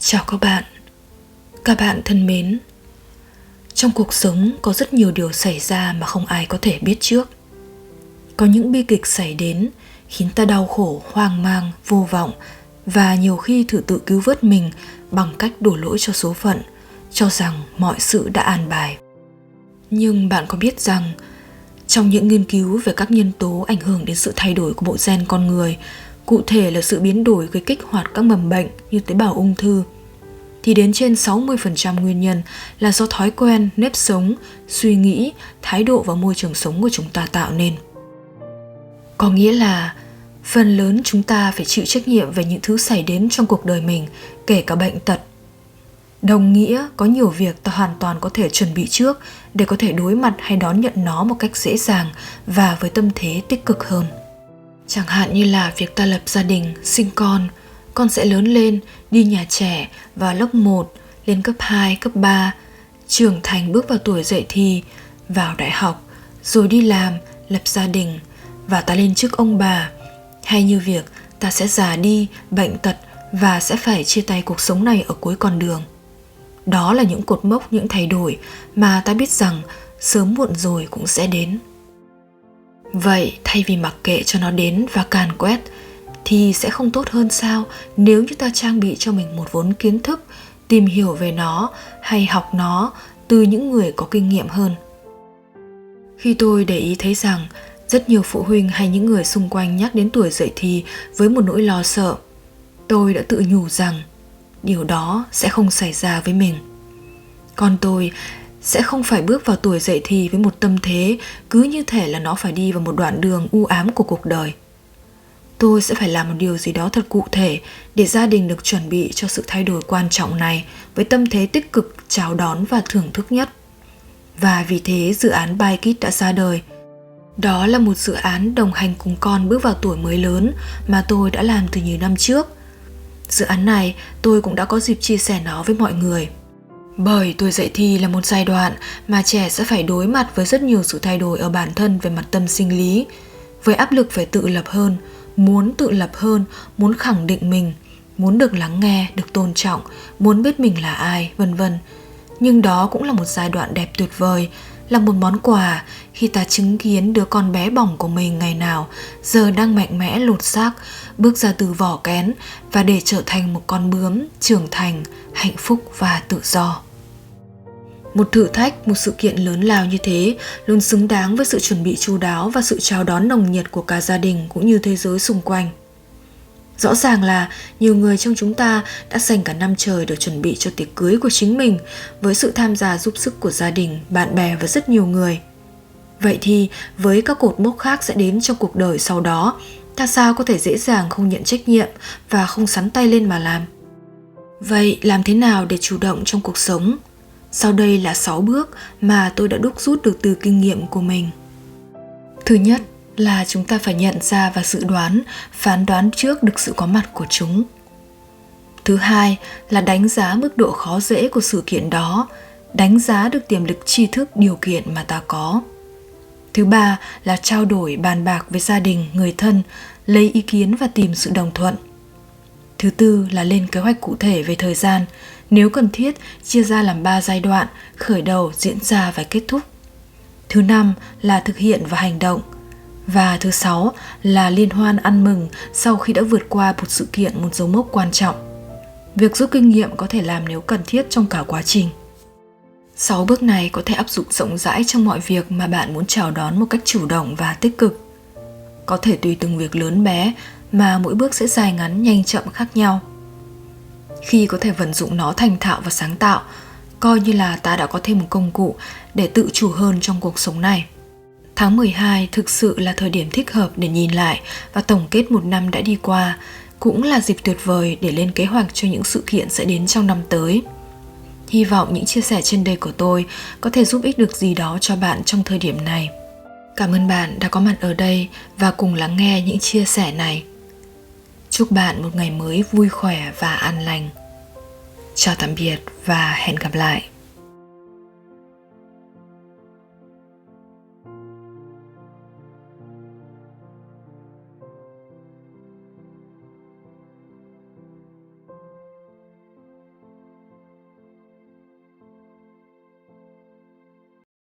Chào các bạn thân mến. Trong cuộc sống có rất nhiều điều xảy ra mà không ai có thể biết trước. Có những bi kịch xảy đến khiến ta đau khổ, hoang mang, vô vọng và nhiều khi thử tự cứu vớt mình bằng cách đổ lỗi cho số phận, cho rằng mọi sự đã an bài. Nhưng bạn có biết rằng trong những nghiên cứu về các nhân tố ảnh hưởng đến sự thay đổi của bộ gen con người, cụ thể là sự biến đổi gây kích hoạt các mầm bệnh như tế bào ung thư, thì đến trên 60% nguyên nhân là do thói quen, nếp sống, suy nghĩ, thái độ và môi trường sống của chúng ta tạo nên. Có nghĩa là phần lớn chúng ta phải chịu trách nhiệm về những thứ xảy đến trong cuộc đời mình, kể cả bệnh tật. Đồng nghĩa có nhiều việc ta hoàn toàn có thể chuẩn bị trước để có thể đối mặt hay đón nhận nó một cách dễ dàng và với tâm thế tích cực hơn. Chẳng hạn như là việc ta lập gia đình, sinh con sẽ lớn lên, đi nhà trẻ vào lớp 1, lên cấp 2, cấp 3, trưởng thành bước vào tuổi dậy thì, vào đại học, rồi đi làm, lập gia đình, và ta lên chức ông bà. Hay như việc ta sẽ già đi, bệnh tật và sẽ phải chia tay cuộc sống này ở cuối con đường. Đó là những cột mốc, những thay đổi mà ta biết rằng sớm muộn rồi cũng sẽ đến. Vậy thay vì mặc kệ cho nó đến và càn quét, thì sẽ không tốt hơn sao nếu như ta trang bị cho mình một vốn kiến thức, tìm hiểu về nó hay học nó từ những người có kinh nghiệm hơn. Khi tôi để ý thấy rằng rất nhiều phụ huynh hay những người xung quanh nhắc đến tuổi dậy thì với một nỗi lo sợ, tôi đã tự nhủ rằng điều đó sẽ không xảy ra với mình. Con tôi sẽ không phải bước vào tuổi dậy thì với một tâm thế cứ như thể là nó phải đi vào một đoạn đường u ám của cuộc đời. Tôi sẽ phải làm một điều gì đó thật cụ thể để gia đình được chuẩn bị cho sự thay đổi quan trọng này với tâm thế tích cực, chào đón và thưởng thức nhất. Và vì thế dự án ByKids đã ra đời. Đó là một dự án đồng hành cùng con bước vào tuổi mới lớn mà tôi đã làm từ nhiều năm trước. Dự án này tôi cũng đã có dịp chia sẻ nó với mọi người. Bởi tuổi dậy thì là một giai đoạn mà trẻ sẽ phải đối mặt với rất nhiều sự thay đổi ở bản thân về mặt tâm sinh lý, với áp lực phải tự lập hơn, muốn tự lập hơn, muốn khẳng định mình, muốn được lắng nghe, được tôn trọng, muốn biết mình là ai, vân vân. Nhưng đó cũng là một giai đoạn đẹp tuyệt vời, là một món quà khi ta chứng kiến đứa con bé bỏng của mình ngày nào giờ đang mạnh mẽ lột xác, bước ra từ vỏ kén và để trở thành một con bướm trưởng thành, hạnh phúc và tự do. Một thử thách, một sự kiện lớn lao như thế luôn xứng đáng với sự chuẩn bị chu đáo và sự chào đón nồng nhiệt của cả gia đình cũng như thế giới xung quanh. Rõ ràng là nhiều người trong chúng ta đã dành cả năm trời để chuẩn bị cho tiệc cưới của chính mình với sự tham gia giúp sức của gia đình, bạn bè và rất nhiều người. Vậy thì với các cột mốc khác sẽ đến trong cuộc đời sau đó, ta sao có thể dễ dàng không nhận trách nhiệm và không sắn tay lên mà làm? Vậy làm thế nào để chủ động trong cuộc sống? Sau đây là 6 bước mà tôi đã đúc rút được từ kinh nghiệm của mình. Thứ nhất là chúng ta phải nhận ra và dự đoán, phán đoán trước được sự có mặt của chúng. Thứ hai là đánh giá mức độ khó dễ của sự kiện đó, đánh giá được tiềm lực tri thức, điều kiện mà ta có. Thứ ba là trao đổi, bàn bạc với gia đình, người thân, lấy ý kiến và tìm sự đồng thuận. Thứ tư là lên kế hoạch cụ thể về thời gian, nếu cần thiết chia ra làm 3 giai đoạn, khởi đầu, diễn ra và kết thúc. Thứ năm là thực hiện và hành động. Và thứ 6 là liên hoan ăn mừng sau khi đã vượt qua một sự kiện, một dấu mốc quan trọng. Việc rút kinh nghiệm có thể làm nếu cần thiết trong cả quá trình. 6 bước này có thể áp dụng rộng rãi trong mọi việc mà bạn muốn chào đón một cách chủ động và tích cực. Có thể tùy từng việc lớn bé mà mỗi bước sẽ dài ngắn, nhanh chậm khác nhau. Khi có thể vận dụng nó thành thạo và sáng tạo, coi như là ta đã có thêm một công cụ để tự chủ hơn trong cuộc sống này. Tháng 12 thực sự là thời điểm thích hợp để nhìn lại và tổng kết một năm đã đi qua, cũng là dịp tuyệt vời để lên kế hoạch cho những sự kiện sẽ đến trong năm tới. Hy vọng những chia sẻ trên đây của tôi có thể giúp ích được gì đó cho bạn trong thời điểm này. Cảm ơn bạn đã có mặt ở đây và cùng lắng nghe những chia sẻ này. Chúc bạn một ngày mới vui khỏe và an lành. Chào tạm biệt và hẹn gặp lại.